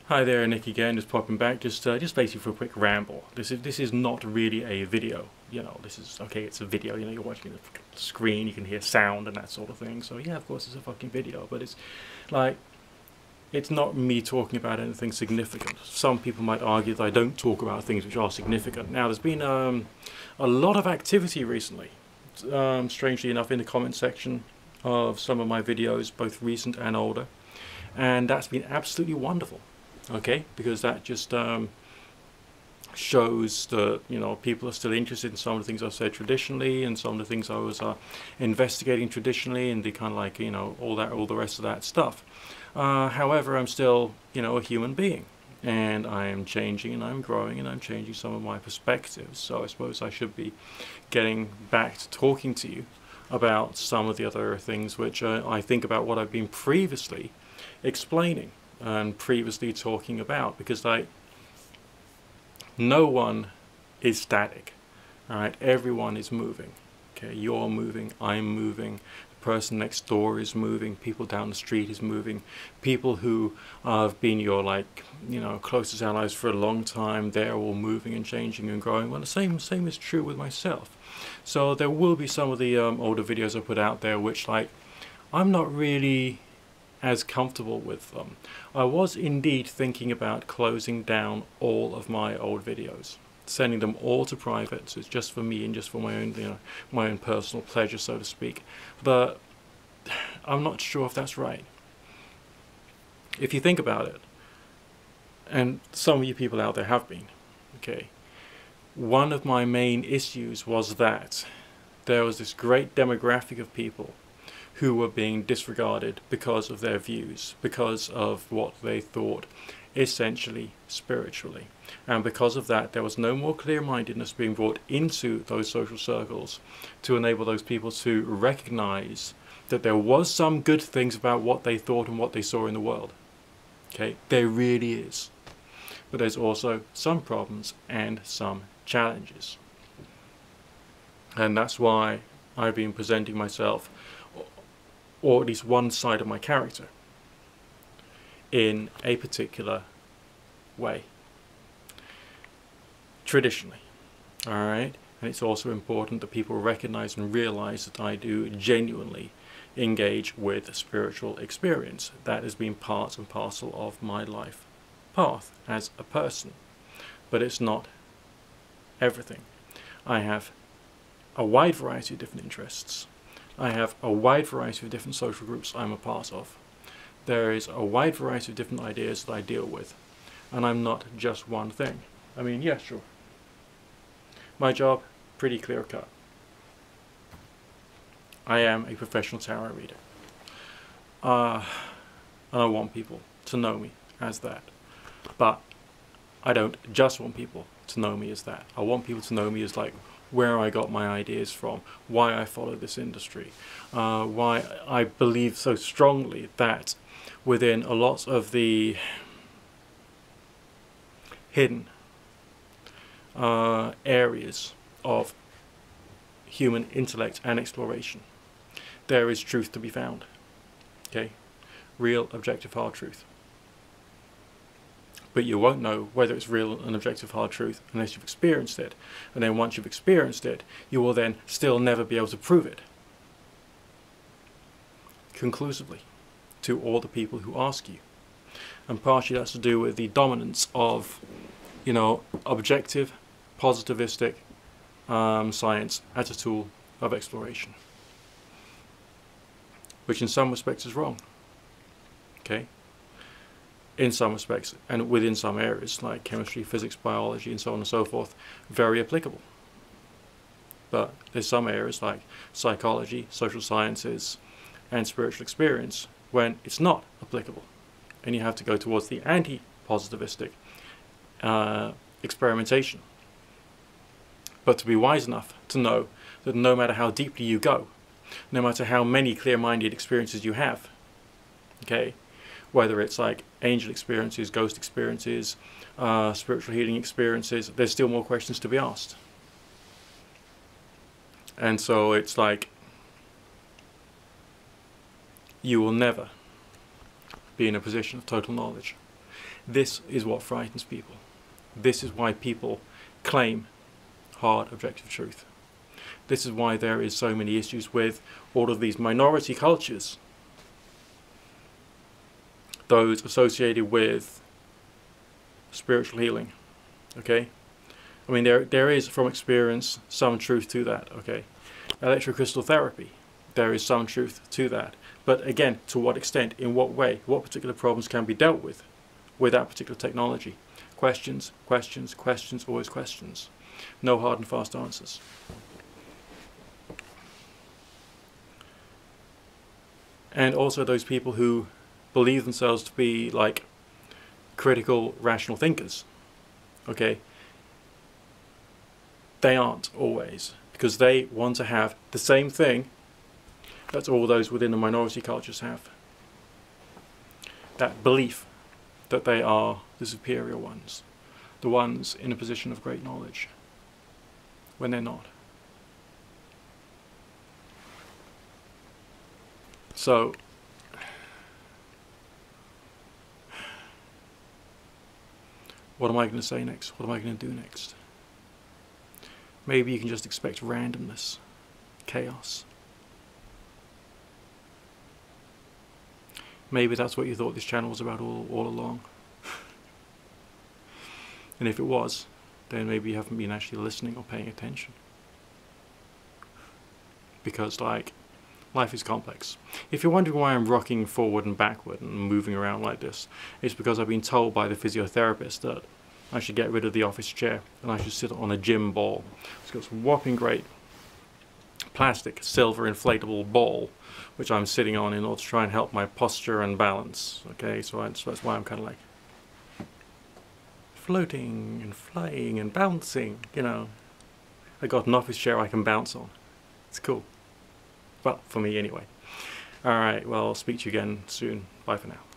Hi there, Nick again, just popping back, just basically for a quick ramble. This is not really a video, you know. This is okay. It's a video, you know. You're watching the screen, you can hear sound and that sort of thing. So yeah, of course, it's a fucking video, but it's like it's not me talking about anything significant. Some people might argue that I don't talk about things which are significant. Now, there's been a lot of activity recently, strangely enough, in the comment section of some of my videos, both recent and older, and that's been absolutely wonderful. Okay, because that just shows that, you know, people are still interested in some of the things I've said traditionally and some of the things I was investigating traditionally, and the kind of like, you know, all the rest of that stuff. However, I'm still, you know, a human being, and I am changing and I'm growing and I'm changing some of my perspectives. So I suppose I should be getting back to talking to you about some of the other things which I think about what I've been previously explaining and previously talking about, because like no one is static. Alright, everyone is moving. Okay, you're moving, I'm moving, the person next door is moving, people down the street is moving, people who have been your, like, you know, closest allies for a long time, they're all moving and changing and growing. Well, the same is true with myself. So there will be some of the older videos I put out there which, like, I'm not really as comfortable with them. I was indeed thinking about closing down all of my old videos, sending them all to private, so it's just for me and just for my own, you know, my own personal pleasure, so to speak. But I'm not sure if that's right. If you think about it, and some of you people out there have been, okay, one of my main issues was that there was this great demographic of people who were being disregarded because of their views, because of what they thought, essentially spiritually. And because of that, there was no more clear-mindedness being brought into those social circles to enable those people to recognize that there was some good things about what they thought and what they saw in the world. Okay, there really is. But there's also some problems and some challenges. And that's why I've been presenting myself, or at least one side of my character, in a particular way, traditionally. Alright? And it's also important that people recognize and realize that I do genuinely engage with spiritual experience. That has been part and parcel of my life path as a person. But it's not everything. I have a wide variety of different interests. I have a wide variety of different social groups I'm a part of. There is a wide variety of different ideas that I deal with. And I'm not just one thing. I mean, yeah, sure. My job, pretty clear cut. I am a professional tarot reader. And I want people to know me as that. But I don't just want people to know me as that. I want people to know me as, like, where I got my ideas from, why I follow this industry, why I believe so strongly that within a lot of the hidden areas of human intellect and exploration, there is truth to be found. Okay? Real, objective, hard truth. But you won't know whether it's real and objective hard truth unless you've experienced it. And then once you've experienced it, you will then still never be able to prove it conclusively to all the people who ask you. And partially that's to do with the dominance of, you know, objective, positivistic science as a tool of exploration, which in some respects is wrong. Okay? In some respects, and within some areas like chemistry, physics, biology, and so on and so forth, very applicable. But there's some areas like psychology, social sciences, and spiritual experience when it's not applicable, and you have to go towards the anti-positivistic experimentation. But to be wise enough to know that no matter how deeply you go, no matter how many clear-minded experiences you have, okay, whether it's like angel experiences, ghost experiences, spiritual healing experiences, there's still more questions to be asked. And so it's like, you will never be in a position of total knowledge. This is what frightens people. This is why people claim hard objective truth. This is why there is so many issues with all of these minority cultures, those associated with spiritual healing. Okay, I mean there is from experience some truth to that. Okay, electrocrystal therapy, there is some truth to that, but again, to what extent, in what way, what particular problems can be dealt with that particular technology? Questions, questions, questions, always questions. No hard and fast answers. And also those people who believe themselves to be like critical, rational thinkers, okay, they aren't always, because they want to have the same thing that all those within the minority cultures have. That belief that they are the superior ones, the ones in a position of great knowledge, when they're not. So, what am I going to say next? What am I going to do next? Maybe you can just expect randomness, chaos. Maybe that's what you thought this channel was about all along. And if it was, then maybe you haven't been actually listening or paying attention. Because, like, life is complex. If you're wondering why I'm rocking forward and backward and moving around like this, it's because I've been told by the physiotherapist that I should get rid of the office chair and I should sit on a gym ball. It's got some whopping great plastic silver inflatable ball which I'm sitting on in order to try and help my posture and balance. Okay, so that's why I'm kind of like floating and flying and bouncing, you know. I got an office chair I can bounce on. It's cool. Well, for me anyway. Alright, well, I'll speak to you again soon. Bye for now.